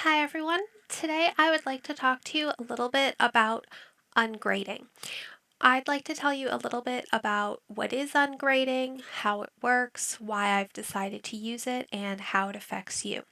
Hi everyone. Today I would like to talk to you a little bit about ungrading. I'd like to tell you a little bit about what is ungrading, how it works, why I've decided to use it, and how it affects you.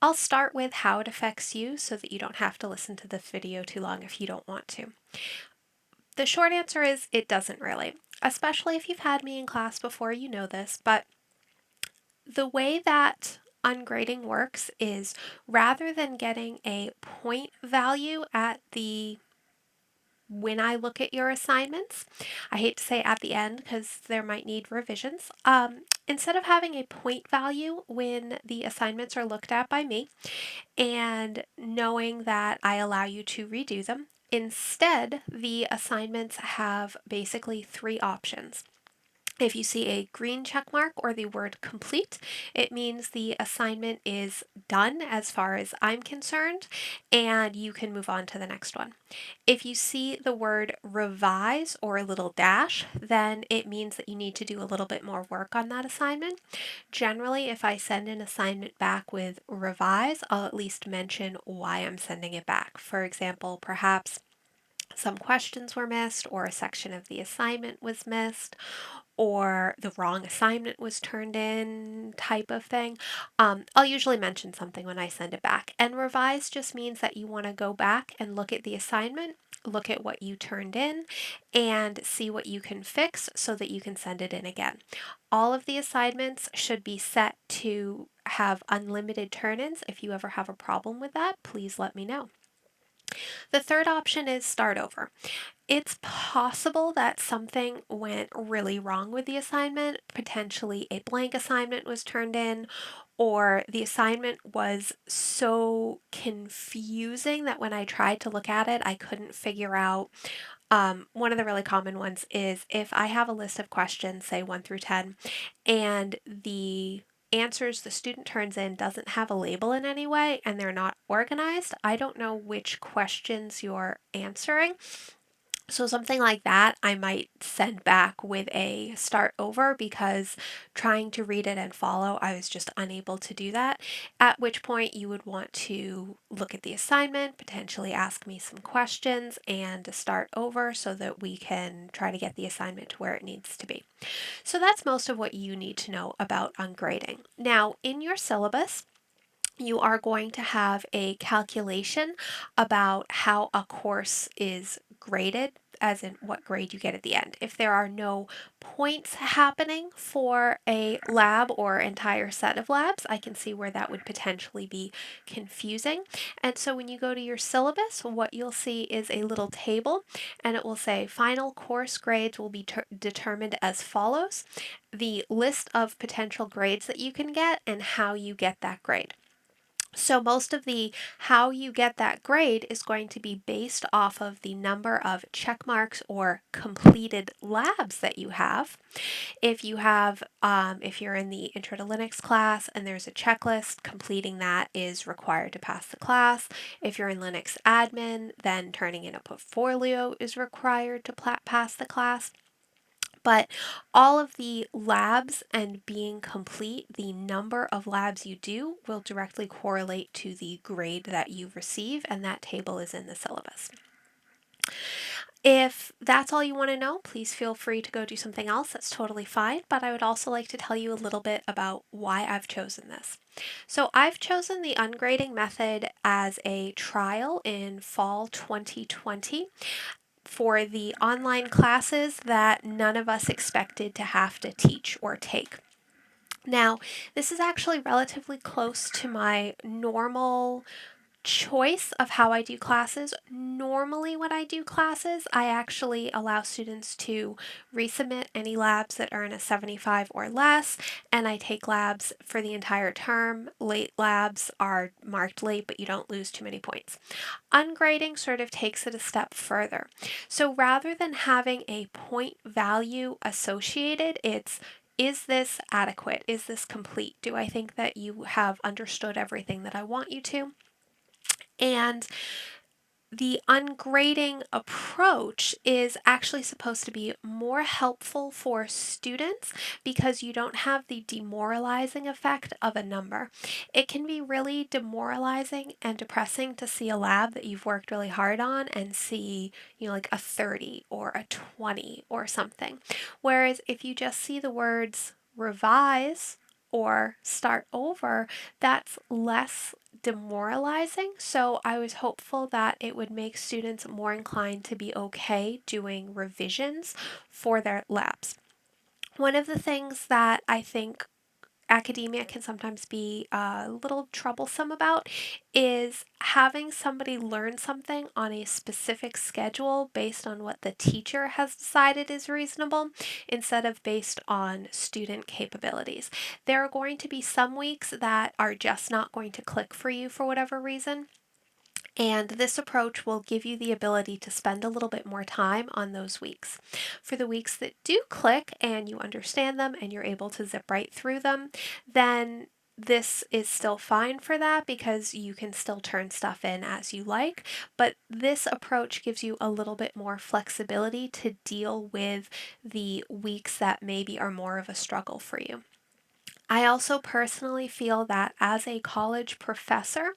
I'll start with how it affects you so that you don't have to listen to this video too long if you don't want to. The short answer is it doesn't really, especially if you've had me in class before, you know this, but the way that ungrading works is rather than getting a point value at the when I look at your assignments, I hate to say at the end because there might need revisions. Instead of having a point value when the assignments are looked at by me and knowing that I allow you to redo them, instead the assignments have basically three options. If you see a green check mark or the word complete, it means the assignment is done as far as I'm concerned, and you can move on to the next one. If you see the word revise or a little dash, then it means that you need to do a little bit more work on that assignment. Generally, if I send an assignment back with revise, I'll at least mention why I'm sending it back. For example, perhaps some questions were missed, or a section of the assignment was missed, or the wrong assignment was turned in type of thing. I'll usually mention something when I send it back. And revise just means that you want to go back and look at the assignment, look at what you turned in, and see what you can fix so that you can send it in again. All of the assignments should be set to have unlimited turn-ins. If you ever have a problem with that, please let me know. The third option is start over. It's possible that something went really wrong with the assignment. Potentially a blank assignment was turned in, or the assignment was so confusing that when I tried to look at it, I couldn't figure out. One of the really common ones is if I have a list of questions, say 1 through 10, and the answers the student turns in doesn't have a label in any way and they're not organized, I don't know which questions you're answering. So something like that, I might send back with a start over because trying to read it and follow, I was just unable to do that. At which point you would want to look at the assignment, potentially ask me some questions, and start over so that we can try to get the assignment to where it needs to be. So that's most of what you need to know about ungrading. Now, in your syllabus, you are going to have a calculation about how a course is graded, as in what grade you get at the end. If there are no points happening for a lab or entire set of labs, I can see where that would potentially be confusing. And so when you go to your syllabus, what you'll see is a little table, and it will say final course grades will be determined as follows: the list of potential grades that you can get and how you get that grade. So most of the how you get that grade is going to be based off of the number of check marks or completed labs that you have. If you have, if you're in the Intro to Linux class and there's a checklist, completing that is required to pass the class. If you're in Linux admin, then turning in a portfolio is required to pass the class. But all of the labs and being complete, the number of labs you do will directly correlate to the grade that you receive, and that table is in the syllabus. If that's all you want to know, please feel free to go do something else. That's totally fine, but I would also like to tell you a little bit about why I've chosen this. So I've chosen the ungrading method as a trial in fall 2020 for the online classes that none of us expected to have to teach or take. Now, this is actually relatively close to my normal choice of how I do classes. Normally, when I do classes, I actually allow students to resubmit any labs that earn a 75 or less, and I take labs for the entire term. Late labs are marked late, but you don't lose too many points. Ungrading sort of takes it a step further. So rather than having a point value associated, it's is this adequate? Is this complete? Do I think that you have understood everything that I want you to? And The ungrading approach is actually supposed to be more helpful for students because you don't have the demoralizing effect of a number. It can be really demoralizing and depressing to see a lab that you've worked really hard on and see, like a 30 or a 20 or something. Whereas if you just see the words revise or start over, that's less demoralizing. So I was hopeful that it would make students more inclined to be okay doing revisions for their labs. One of the things that I think academia can sometimes be a little troublesome about is having somebody learn something on a specific schedule based on what the teacher has decided is reasonable instead of based on student capabilities. There are going to be some weeks that are just not going to click for you for whatever reason. And this approach will give you the ability to spend a little bit more time on those weeks. For the weeks that do click and you understand them and you're able to zip right through them, then this is still fine for that because you can still turn stuff in as you like. But this approach gives you a little bit more flexibility to deal with the weeks that maybe are more of a struggle for you. I also personally feel that as a college professor,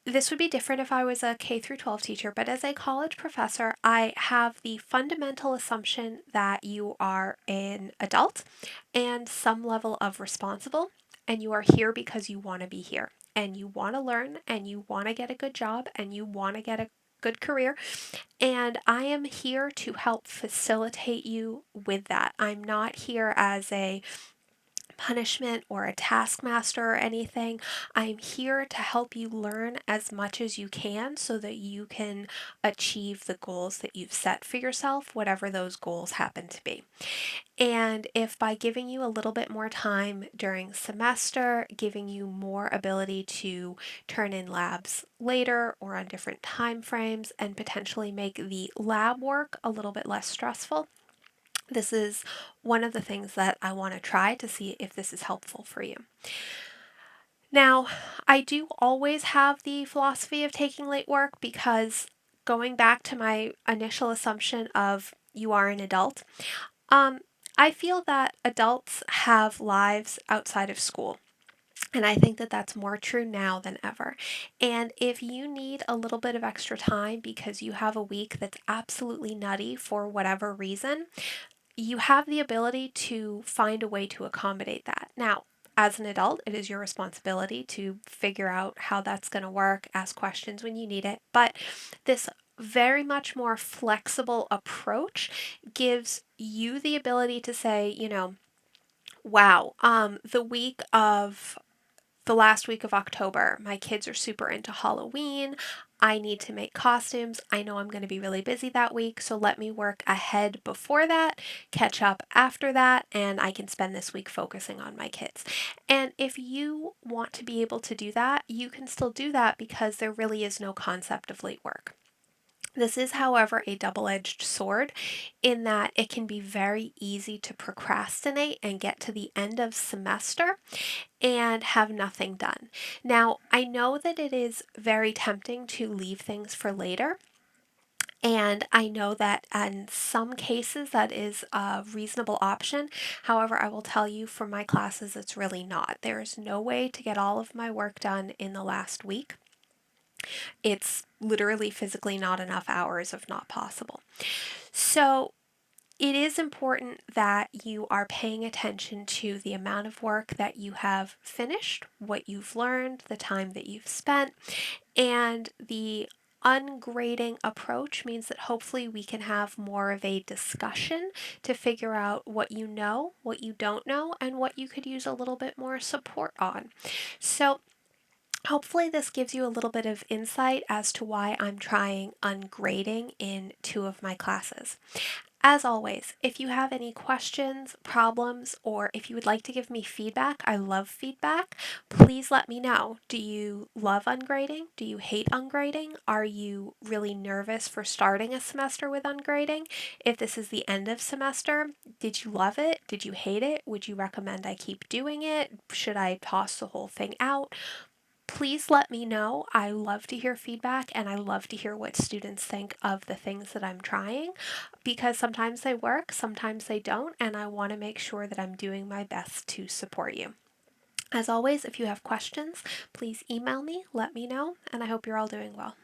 this would be different if I was a K through 12 teacher, but as a college professor, I have the fundamental assumption that you are an adult and some level of responsible, and you are here because you want to be here and you want to learn and you want to get a good job and you want to get a good career. And I am here to help facilitate you with that. I'm not here as a punishment or a taskmaster or anything. I'm here to help you learn as much as you can so that you can achieve the goals that you've set for yourself, whatever those goals happen to be. And if by giving you a little bit more time during semester, giving you more ability to turn in labs later or on different time frames and potentially make the lab work a little bit less stressful, this is one of the things that I want to try to see if this is helpful for you. Now, I do always have the philosophy of taking late work because going back to my initial assumption of you are an adult, um, I feel that adults have lives outside of school. And I think that that's more true now than ever. And if you need a little bit of extra time because you have a week that's absolutely nutty for whatever reason, you have the ability to find a way to accommodate that. Now, as an adult, it is your responsibility to figure out how that's going to work, ask questions when you need it. But this very much more flexible approach gives you the ability to say, wow, the last week of October, my kids are super into Halloween. I need to make costumes. I know I'm going to be really busy that week, so let me work ahead before that, catch up after that, and I can spend this week focusing on my kids. And if you want to be able to do that, you can still do that because there really is no concept of late work. This is, however, a double edged sword in that it can be very easy to procrastinate and get to the end of semester and have nothing done. Now, I know that it is very tempting to leave things for later. And I know that in some cases that is a reasonable option. However, I will tell you for my classes, it's really not. There is no way to get all of my work done in the last week. It's literally physically not enough hours, if not possible. So, it is important that you are paying attention to the amount of work that you have finished, what you've learned, the time that you've spent, and the ungrading approach means that hopefully we can have more of a discussion to figure out what you know, what you don't know, and what you could use a little bit more support on. So, hopefully, this gives you a little bit of insight as to why I'm trying ungrading in two of my classes. As always, if you have any questions, problems, or if you would like to give me feedback, I love feedback, please let me know. Do you love ungrading? Do you hate ungrading? Are you really nervous for starting a semester with ungrading? If this is the end of semester, did you love it? Did you hate it? Would you recommend I keep doing it? Should I toss the whole thing out? Please let me know. I love to hear feedback and I love to hear what students think of the things that I'm trying because sometimes they work, sometimes they don't, and I want to make sure that I'm doing my best to support you. As always, if you have questions, please email me, let me know, and I hope you're all doing well.